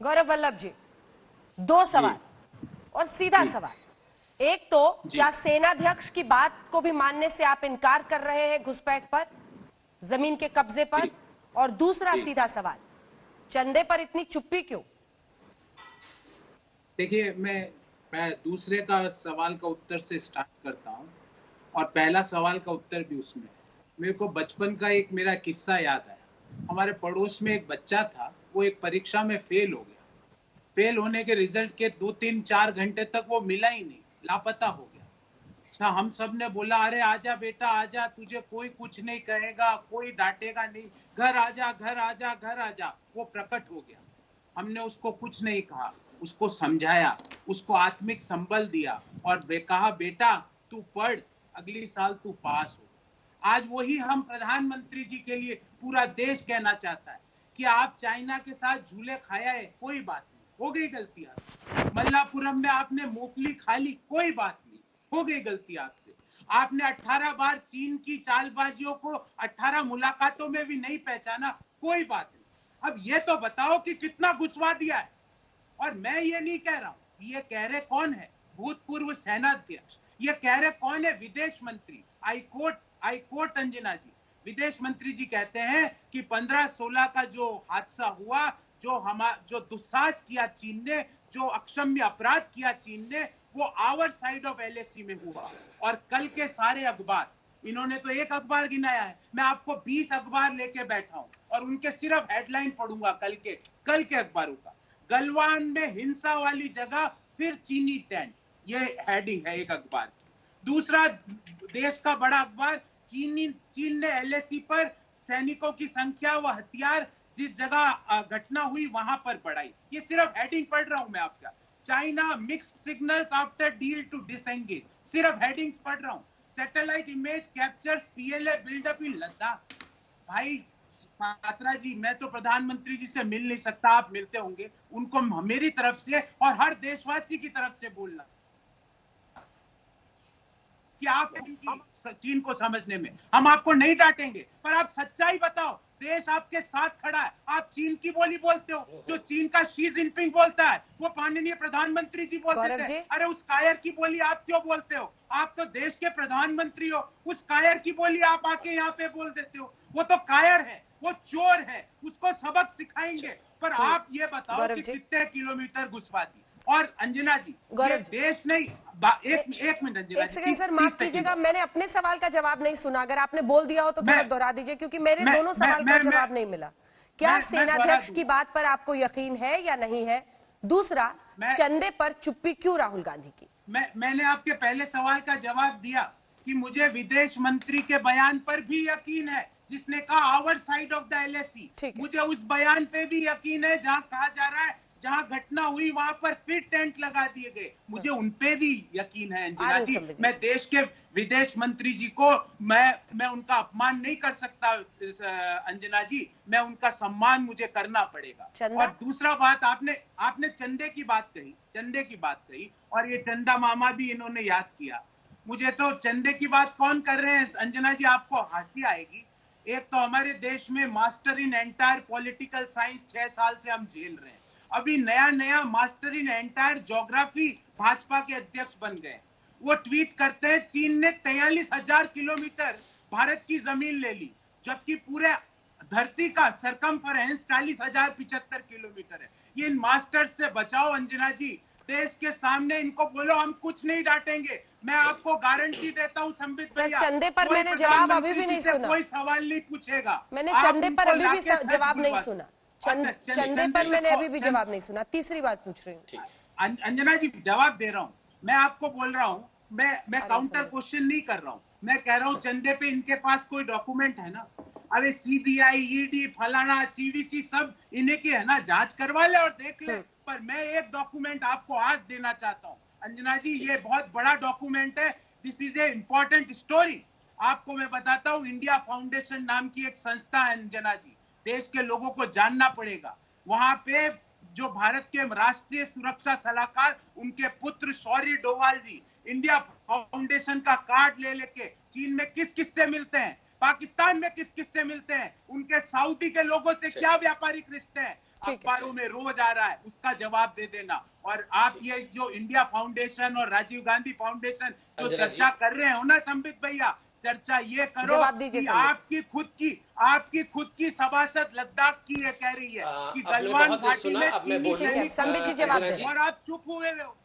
गौरव वल्लभ जी, दो सवाल और सीधा सवाल। एक तो क्या सेनाध्यक्ष की बात को भी मानने से आप इनकार कर रहे हैं घुसपैठ पर, जमीन के कब्जे पर? और दूसरा सीधा सवाल, चंदे पर इतनी चुप्पी क्यों? देखिए, मैं दूसरे का सवाल का उत्तर से स्टार्ट करता हूं और पहला सवाल का उत्तर भी उसमें है। मेरे को बचपन का एक मेरा किस्सा याद आया। हमारे पड़ोस में एक बच्चा था, वो एक परीक्षा में फेल हो गया। फेल होने के रिजल्ट के 2-3-4 घंटे तक वो मिला ही नहीं, लापता हो गया। अच्छा, हम सब ने बोला, अरे आजा बेटा आजा, तुझे कोई कुछ नहीं कहेगा, कोई डांटेगा नहीं, घर आजा घर आजा घर आजा। वो प्रकट हो गया। हमने उसको कुछ नहीं कहा, उसको समझाया, उसको आत्मिक संबल दिया और कहा बेटा तू पढ़, अगली साल तू पास हो। आज वही हम प्रधानमंत्री जी के लिए पूरा देश कहना चाहता है कि आप चाइना के साथ झूले खाया है, कोई बात नहीं, हो गई गलती आपसे। मल्लापुरम में आपने मूंगफली खा ली, कोई बात नहीं, हो गई गलती आपसे। आपने 18 बार चीन की चालबाजियों को 18 मुलाकातों में भी नहीं पहचाना, कोई बात नहीं। अब ये तो बताओ कि कितना घुसवा दिया है। और मैं ये नहीं कह रहा हूं, ये कह रहे कौन है? भूतपूर्व सेनाध्यक्ष। ये कह रहे कौन है? विदेश मंत्री। आई कोट अंजना जी, विदेश मंत्री जी कहते हैं कि 15-16 का जो हादसा हुआ, जो दुस्साहस किया चीन ने, जो अक्षम्य अपराध किया चीन ने, वो आवर साइड ऑफ एलएसी में हुआ। और कल के सारे अखबार, इन्होंने तो एक अखबार गिनाया है, मैं आपको 20 अखबार लेके बैठा हूं और उनके सिर्फ हेडलाइन पढ़ूंगा कल के अखबारों का। गलवान में हिंसा वाली जगह फिर चीनी टेंट, ये हेडिंग है एक अखबार की। दूसरा देश का बड़ा अखबार, चीन ने एलएसी पर सैनिकों की संख्या व हथियार जिस जगह घटना हुई वहां पर बढ़ाई। ये सिर्फ हेडिंग पढ़ रहा हूं मैं आपका। China mixed signals after deal to disengage, सिर्फ हेडिंग्स पढ़ रहा हूं। Satellite image captures PLA buildup in Ladakh. भाई पात्रा जी, मैं तो प्रधानमंत्री जी से मिल नहीं सकता, आप मिलते होंगे। उनको मेरी तरफ से और हर देशवासी की तरफ से बोलना कि आप चीन को समझने में हम आपको नहीं डांटेंगे, पर आप सच्चाई बताओ। देश आपके साथ खड़ा है, आप चीन की बोली बोलते हो। जो चीन का शी जिनपिंग बोलता है वो माननीय प्रधानमंत्री जी बोलते थे। अरे उस कायर की बोली आप क्यों बोलते हो? आप तो देश के प्रधानमंत्री हो, उस कायर की बोली आप आके यहाँ पे बोल देते हो। वो तो कायर है, वो चोर है, उसको सबक सिखाएंगे। पर आप ये बताओ कि कितने किलोमीटर घुसवा दी। और अंजना जी, ये देश नहीं, एक मिनट अंजना जी, सेकंड सर, माफ कीजिएगा, मैंने अपने सवाल का जवाब नहीं सुना। अगर आपने बोल दिया हो तो थोड़ा दोहरा दीजिए, क्योंकि मेरे दोनों सवाल का जवाब नहीं मिला। क्या सेनाध्यक्ष की बात पर आपको यकीन है या नहीं है? दूसरा, चंदे पर चुप्पी क्यों राहुल गांधी की? मैंने आपके पहले सवाल का जवाब दिया कि मुझे विदेश मंत्री के बयान पर भी यकीन है, जिसने कहा our side of the LAC. मुझे उस बयान पे भी यकीन है जहां कहा जा रहा है जहां घटना हुई वहां पर फिर टेंट लगा दिए गए, मुझे उनपे भी यकीन है अंजना जी। मैं देश के विदेश मंत्री जी को मैं उनका अपमान नहीं कर सकता अंजना जी, मैं उनका सम्मान मुझे करना पड़ेगा। और दूसरा बात, आपने चंदे की बात कही और ये चंदा मामा भी इन्होंने याद किया। मुझे तो चंदे की बात कौन कर रहे हैं अंजना जी, आपको हंसी आएगी। एक तो हमारे देश में master in entire political science 6 साल से हम झेल रहे हैं। अभी नया master in entire geography Bhajpa के अध्यक्ष बन गए। वो ट्वीट करते हैं चीन ने 43,000 किलोमीटर भारत की जमीन ले ली, जबकि पूरे धरती का सरकमफरेंस 40,075 किलोमीटर है। ये इन मास्टर से बचाओ अंजना जी, देश के सामने इनको बोलो हम कुछ नहीं डांटेंगे। मैं आपको गारंटी देता हूँ संबित भैया, चंदे पर मैंने जवाब अभी भी नहीं सुना, कोई सवाल नहीं पूछेगा। मैंने चंदे पर अभी भी जवाब नहीं सुना। चंदे पर मैंने अभी भी जवाब नहीं सुना, तीसरी बार पूछ रही हूँ। अंजना जी जवाब दे रहा हूँ, मैं आपको बोल रहा हूँ, मैं काउंटर क्वेश्चन नहीं कर रहा हूँ। मैं कह रहा हूँ चंदे पे इनके पास कोई डॉक्यूमेंट है ना? अरे सीबीआई, ईडी, फलाना, सीवीसी सब इन्हें की है ना, जांच करवा ले और देख ले। पर मैं एक डॉक्यूमेंट आपको आज देना चाहता हूँ अंजना जी, ये बहुत बड़ा डॉक्यूमेंट है, this is a important story. आपको मैं बताता हूँ, इंडिया फाउंडेशन नाम की एक संस्था है अंजना जी, देश के लोगों को जानना पड़ेगा। वहां पे जो भारत के राष्ट्रीय सुरक्षा सलाहकार, उनके पुत्र शौर्य डोवाल जी इंडिया फाउंडेशन का कार्ड ले लेके चीन में किस किस से मिलते हैं, पाकिस्तान में किस किस से मिलते हैं, उनके सऊदी के लोगों से क्या व्यापारिक रिश्ते हैं, अखबारों में रोज आ रहा है, उसका जवाब दे देना। और आप ये जो इंडिया फाउंडेशन और राजीव गांधी फाउंडेशन जो चर्चा कर रहे हो ना संबित भैया, चर्चा ये करो कि आपकी खुद की सभासद लद्दाख की ये कह रही है कि गलवान घाटी में चीनी संबित जी जवाब दें। और आप चुप हुए हो।